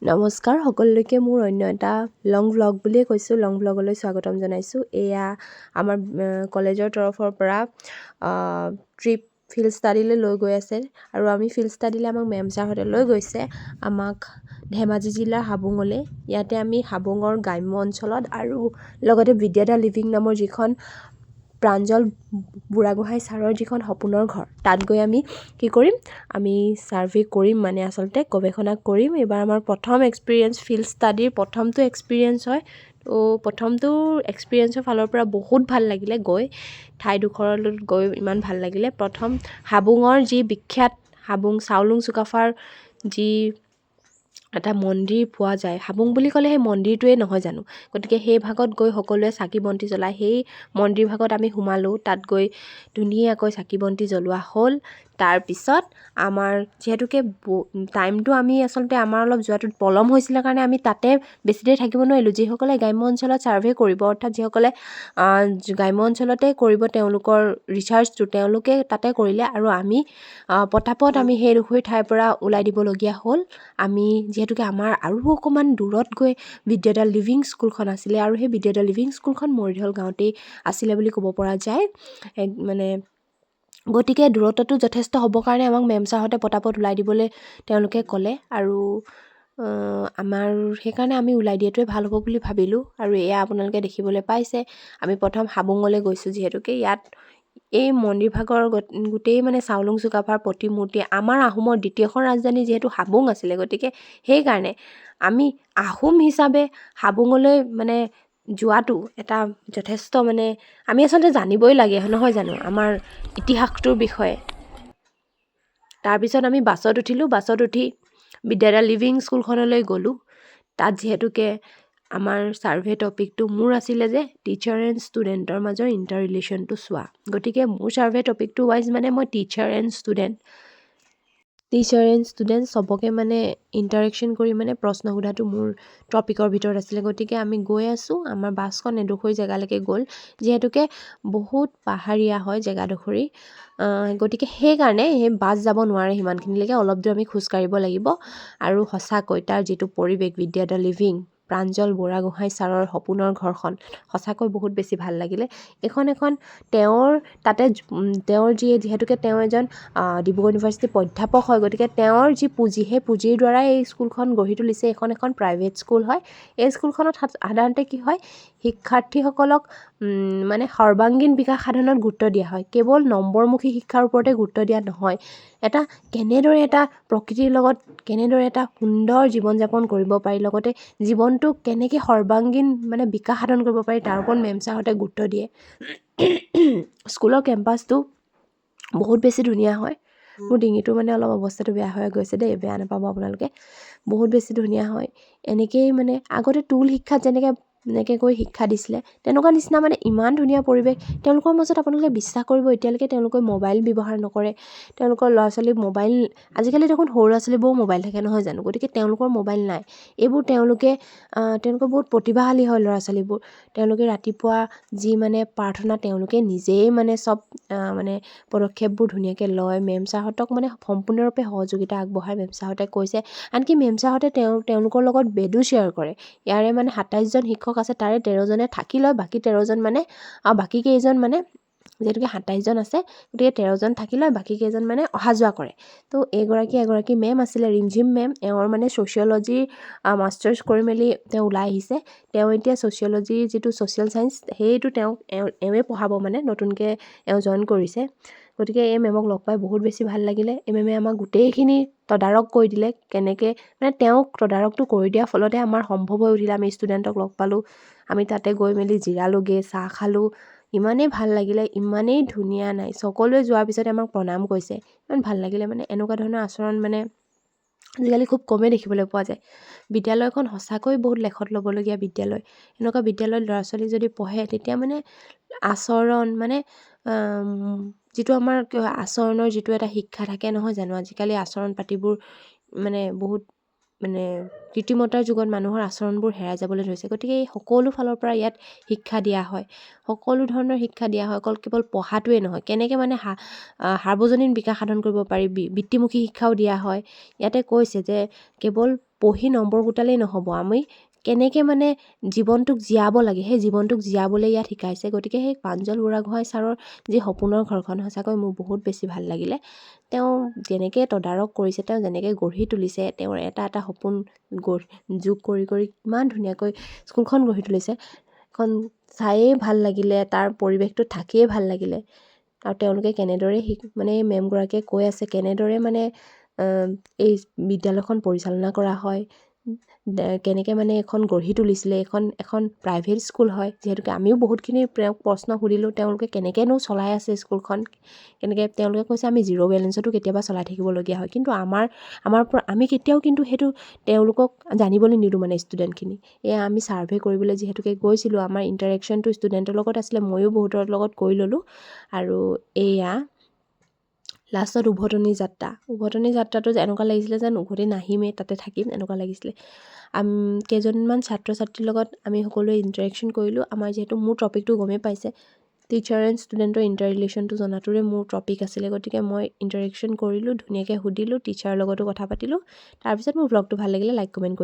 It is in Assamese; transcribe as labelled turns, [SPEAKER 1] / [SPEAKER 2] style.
[SPEAKER 1] নমস্কাৰ সকলোলৈকে মোৰ অন্য এটা লং ভ্লগ বুলিয়ে কৈছোঁ, লং ভ্লগলৈ স্বাগতম জনাইছোঁ। এয়া আমাৰ কলেজৰ তৰফৰ পৰা ট্ৰিপ ফিল্ড ষ্টাডিলৈ লৈ গৈ আছে আৰু আমি ফিল্ড ষ্টাডিলৈ আমাক মেম ছাৰহঁতে লৈ গৈছে আমাক ধেমাজি জিলাৰ হাবুঙলৈ। ইয়াতে আমি হাবুঙৰ গ্ৰাম্য অঞ্চলত আৰু লগতে বিদ্যাধা লিভিং নামৰ যিখন প্ৰাঞ্জল বুঢ়াগোহাঁই ছাৰৰ যিখন সপোনৰ ঘৰ, তাত গৈ আমি কি কৰিম, আমি ছাৰ্ভে কৰিম, মানে আচলতে গৱেষণা কৰিম। এইবাৰ আমাৰ প্ৰথম এক্সপিৰিয়েঞ্চ, ফিল্ড ষ্টাডিৰ প্ৰথমটো এক্সপিৰিয়েঞ্চ হয়। ত' প্ৰথমটো এক্সপিৰিয়েঞ্চৰ ফালৰ পৰা বহুত ভাল লাগিলে গৈ, ঠাইডোখৰলৈ গৈ ইমান ভাল লাগিলে। প্ৰথম হাবুঙৰ যি বিখ্যাত হাবুং চাউলুং চুকাফাৰ যি এটা মন্দিৰ পোৱা যায়, হাবুং বুলি ক'লে সেই মন্দিৰটোৱে নহয় জানো, গতিকে সেই ভাগত গৈ সকলোৱে চাকি বন্তি জ্বলাই, সেই মন্দিৰ ভাগত আমি সোমালোঁ। তাত গৈ ধুনীয়াকৈ চাকি বন্তি জ্বলোৱা হ'ল। তাৰপিছত আমাৰ যিহেতুকে টাইমটো আমি আচলতে আমাৰ অলপ যোৱাটোত পলম হৈছিলে কাৰণে আমি তাতে বেছি দেৰি থাকিব নোৱাৰিলোঁ। যিসকলে গ্ৰাম্য অঞ্চলত ছাৰ্ভে কৰিব, অৰ্থাৎ যিসকলে গ্ৰাম্য অঞ্চলতে কৰিব তেওঁলোকৰ ৰিচাৰ্চটো, তেওঁলোকে তাতে কৰিলে আৰু আমি পটাপট আমি সেইডোখৰ ঠাইৰ পৰা ওলাই দিবলগীয়া হ'ল। আমি যিহেতুকে আমাৰ আৰু অকণমান দূৰত গৈ বিদ্যাধা লিভিং স্কুলখন আছিলে, আৰু সেই বিদ্যাধা লিভিং স্কুলখন মৰিধল গাঁৱতেই আছিলে বুলি ক'ব পৰা যায়। মানে গতিকে দূৰত্বটো যথেষ্ট হ'বৰ কাৰণে আমাক মেম ছাৰহঁতে পটাপট ওলাই দিবলৈ তেওঁলোকে ক'লে, আৰু আমাৰ সেইকাৰণে আমি ওলাই দিয়াটোৱে ভাল হ'ব বুলি ভাবিলোঁ। আৰু এয়া আপোনালোকে দেখিবলৈ পাইছে, আমি প্ৰথম হাবুঙলৈ গৈছোঁ, যিহেতুকে ইয়াত এই মন্দিৰভাগৰ গোটেই মানে চাউলুং চুকাফাৰ প্ৰতিমূৰ্তি, আমাৰ আহোমৰ দ্বিতীয়খন ৰাজধানী যিহেতু হাবুং আছিলে, গতিকে সেইকাৰণে আমি আহোম হিচাপে হাবুঙলৈ মানে যোৱাটো এটা যথেষ্ট মানে আমি আচলতে জানিবই লাগে, নহয় জানো, আমাৰ ইতিহাসটোৰ বিষয়ে। তাৰপিছত আমি বাছত উঠিলোঁ, বাছত উঠি বিদ্যাধা লিভিং স্কুলখনলৈ গ'লোঁ। তাত যিহেতুকে আমাৰ ছাৰ্ভে টপিকটো মোৰ আছিলে যে টিচাৰ এণ্ড ষ্টুডেণ্টৰ মাজৰ ইণ্টাৰ ৰিলেশ্যনটো চোৱা, গতিকে মোৰ ছাৰ্ভে টপিকটো ৱাইজ মানে মই টিচাৰ এণ্ড ষ্টুডেণ্ট চবকে মানে ইণ্টাৰেকশ্যন কৰি মানে প্ৰশ্ন সোধাটো মোৰ টপিকৰ ভিতৰত আছিলে। গতিকে আমি গৈ আছোঁ, আমাৰ বাছখন এডোখৰ জেগালৈকে গ'ল, যিহেতুকে বহুত পাহাৰীয়া হয় জেগাডোখৰি, গতিকে সেইকাৰণে সেই বাছ যাব নোৱাৰে সিমানখিনিলৈকে, অলপ দূৰ আমি খোজকাঢ়িব লাগিব। আৰু সঁচাকৈ তাৰ যিটো পৰিৱেশ, বিদ্যাধা লিভিং প্ৰাঞ্জল বুঢ়াগোহাঁই ছাৰৰ সপোনৰ ঘৰখন সঁচাকৈ বহুত বেছি ভাল লাগিলে। এখন তেওঁৰ তাতে তেওঁৰ যিহেতুকে তেওঁ এজন ডিব্ৰুগড় ইউনিভাৰ্চিটিৰ প্ৰাধ্যাপক হয়, গতিকে তেওঁৰ যি পুঁজি, সেই পুঁজিৰ দ্বাৰাই এই স্কুলখন গঢ়ি তুলিছে। এখন প্ৰাইভেট স্কুল হয়। এই স্কুলখনত সাধাৰণতে কি হয়, শিক্ষাৰ্থীসকলক মানে সৰ্বাংগীন বিকাশ সাধনত গুৰুত্ব দিয়া হয়, কেৱল নম্বৰমুখী শিক্ষাৰ ওপৰতে গুৰুত্ব দিয়া নহয়। কেনেদৰে এটা প্ৰকৃতিৰ লগত কেনেদৰে এটা সুন্দৰ জীৱন যাপন কৰিব পাৰি, লগতে জীৱনটো কেনেকৈ সৰ্বাংগীন মানে বিকাশ সাধন কৰিব পাৰি, তাৰ ওপৰত মেম ছাৰহঁতে গুৰুত্ব দিয়ে। স্কুলৰ কেম্পাছটো বহুত বেছি ধুনীয়া হয়। মোৰ ডিঙিটো মানে অলপ অৱস্থাটো বেয়া হৈ গৈছে দেই, বেয়া নাপাব আপোনালোকে। বহুত বেছি ধুনীয়া হয়। এনেকেই মানে আগতে টুল শিক্ষাত এনেকৈ কৈ শিক্ষা দিছিলে, তেনেকুৱা নিচিনা মানে ইমান ধুনীয়া পৰিৱেশ। তেওঁলোকৰ মাজত আপোনালোকে বিশ্বাস কৰিব, এতিয়ালৈকে তেওঁলোকে মোবাইল ব্যৱহাৰ নকৰে। তেওঁলোকৰ ল'ৰা ছোৱালী মোবাইল, আজিকালি দেখোন সৰু ল'ৰা ছোৱালীবোৰো মোবাইল থাকে, নহয় জানো, গতিকে তেওঁলোকৰ মোবাইল নাই। এইবোৰ তেওঁলোকৰ বহুত প্ৰতিভাশালী হয় ল'ৰা ছোৱালীবোৰ। তেওঁলোকে ৰাতিপুৱা যি মানে প্ৰাৰ্থনা, তেওঁলোকে নিজেই মানে চব মানে পদক্ষেপবোৰ ধুনীয়াকৈ লয়। মেম ছাৰহঁতক মানে সম্পূৰ্ণৰূপে সহযোগিতা আগবঢ়ায় মেম ছাৰহঁতে কৈছে। আনকি মেম ছাৰহঁতে তেওঁলোকৰ লগত বেডো শ্বেয়াৰ কৰে। ইয়াৰে মানে 27জন শিক্ষক আছে, তাৰে 13জনে থাকি লয়, বাকী 13জন মানে বাকী কেইজন মানে যিহেতুকে 27জন আছে, গতিকে 13জন থাকি লয়, বাকী কেইজন মানে অহা যোৱা কৰে। তো এগৰাকী মেম আছিলে, ৰিমঝিম মেম। এওঁৰ মানে ছ'চিয়লজি মাষ্টাৰ্ছ কৰি মেলি তেওঁ ওলাই আহিছে। তেওঁ এতিয়া ছ'চিয়লজি যিটো ছ'চিয়েল ছায়েন্স, সেইটো এওঁৱে পঢ়াব, মানে নতুনকৈ এওঁ জইন কৰিছে। গতিকে এই মেমক লগ পাই বহুত বেছি ভাল লাগিলে। এই মেমে আমাক গোটেইখিনি তদাৰক কৰি দিলে, কেনেকৈ মানে তেওঁক তদাৰকটো কৰি দিয়াৰ ফলতে আমাৰ সম্ভৱ হৈ উঠিলে। আমি ষ্টুডেণ্টক লগ পালোঁ, আমি তাতে গৈ মেলি জিৰালোগৈ, চাহ খালোঁ। ইমানেই ভাল লাগিলে, ইমানেই ধুনীয়া নাই, সকলোৱে যোৱাৰ পিছতে আমাক প্ৰণাম কৰিছে। ইমান ভাল লাগিলে, মানে এনেকুৱা ধৰণৰ আচৰণ মানে আজিকালি খুব কমেই দেখিবলৈ পোৱা যায়। বিদ্যালয়খন সঁচাকৈ বহুত লেখত ল'বলগীয়া বিদ্যালয়। এনেকুৱা বিদ্যালয়ত ল'ৰা ছোৱালী যদি পঢ়ে, তেতিয়া মানে আচৰণ মানে যিটো আমাৰ আচৰণৰ যিটো এটা শিক্ষা থাকে, নহয় জানো, আজিকালি আচৰণ পাতিবোৰ মানে বহুত মানে কৃত্ৰিমতাৰ যুগত মানুহৰ আচৰণবোৰ হেৰাই যাবলৈ ধৰিছে। গতিকে এই সকলো ফালৰ পৰা ইয়াত শিক্ষা দিয়া হয়, সকলো ধৰণৰ শিক্ষা দিয়া হয়। কেৱল পঢ়াটোৱে নহয়, কেনেকৈ মানে সাৰ্বজনীন বিকাশ সাধন কৰিব পাৰি, বৃত্তিমুখী শিক্ষাও দিয়া হয়। ইয়াতে কৈছে যে কেৱল পঢ়ি নম্বৰ গোটালেই নহ'ব, আমি কেনেকৈ মানে জীৱনটোক জীয়াব লাগে, সেই জীৱনটোক জীয়াবলৈ ইয়াত শিকাইছে। গতিকে সেই প্ৰাঞ্জল বুঢ়াগোহাঁই ছাৰৰ যি সপোনৰ ঘৰখন সঁচাকৈ মোৰ বহুত বেছি ভাল লাগিলে। তেওঁ যেনেকৈ তদাৰক কৰিছে, তেওঁ যেনেকৈ গঢ়ি তুলিছে, তেওঁৰ এটা এটা সপোন যোগ কৰি কৰি ইমান ধুনীয়াকৈ স্কুলখন গঢ়ি তুলিছে, এখন চায়েই ভাল লাগিলে, তাৰ পৰিৱেশটোত থাকিয়েই ভাল লাগিলে। আৰু তেওঁলোকে কেনেদৰে মানে মেমগৰাকীয়ে কৈ আছে কেনেদৰে মানে এই বিদ্যালয়খন পৰিচালনা কৰা হয়, কেনেকৈ মানে এখন গঢ়ি তুলিছিলে। এখন প্ৰাইভেট স্কুল হয়, যিহেতুকে আমিও বহুতখিনি প্ৰশ্ন সুধিলোঁ, তেওঁলোকে কেনেকৈনো চলাই আছে স্কুলখন, কেনেকৈ। তেওঁলোকে কৈছে আমি জিৰ' বেলেঞ্চতো কেতিয়াবা চলাই থাকিবলগীয়া হয়, কিন্তু আমি কেতিয়াও কিন্তু সেইটো তেওঁলোকক জানিবলৈ নিদিওঁ মানে ষ্টুডেণ্টখিনি। এয়া আমি ছাৰ্ভে কৰিবলৈ যিহেতুকে গৈছিলোঁ, আমাৰ ইণ্টাৰেকশ্যনটো ষ্টুডেণ্টৰ লগত আছিলে, ময়ো বহুতৰ লগত কৰি ল'লোঁ। আৰু এয়া লাষ্টত উভতনি যাত্ৰাটো এনেকুৱা লাগিছিলে যেন উভতি নাহিমেই, তাতে থাকিম এনেকুৱা লাগিছিলে। কেইজনমান ছাত্ৰ ছাত্ৰীৰ লগত আমি সকলোৱে ইণ্টাৰেকশ্যন কৰিলোঁ। আমাৰ যিহেতু মোৰ টপিকটো গমেই পাইছে, টিচাৰ এণ্ড ষ্টুডেণ্টৰ ইণ্টাৰ ৰিলেশ্যনটো জনাটোৰে মোৰ টপিক আছিলে। গতিকে মই ইণ্টাৰেকশ্যন কৰিলোঁ, ধুনীয়াকৈ সুধিলোঁ, টিচাৰৰ লগতো কথা পাতিলোঁ। তাৰপিছত মোৰ ব্লগটো ভাল লাগিলে লাইক কমেণ্ট কৰি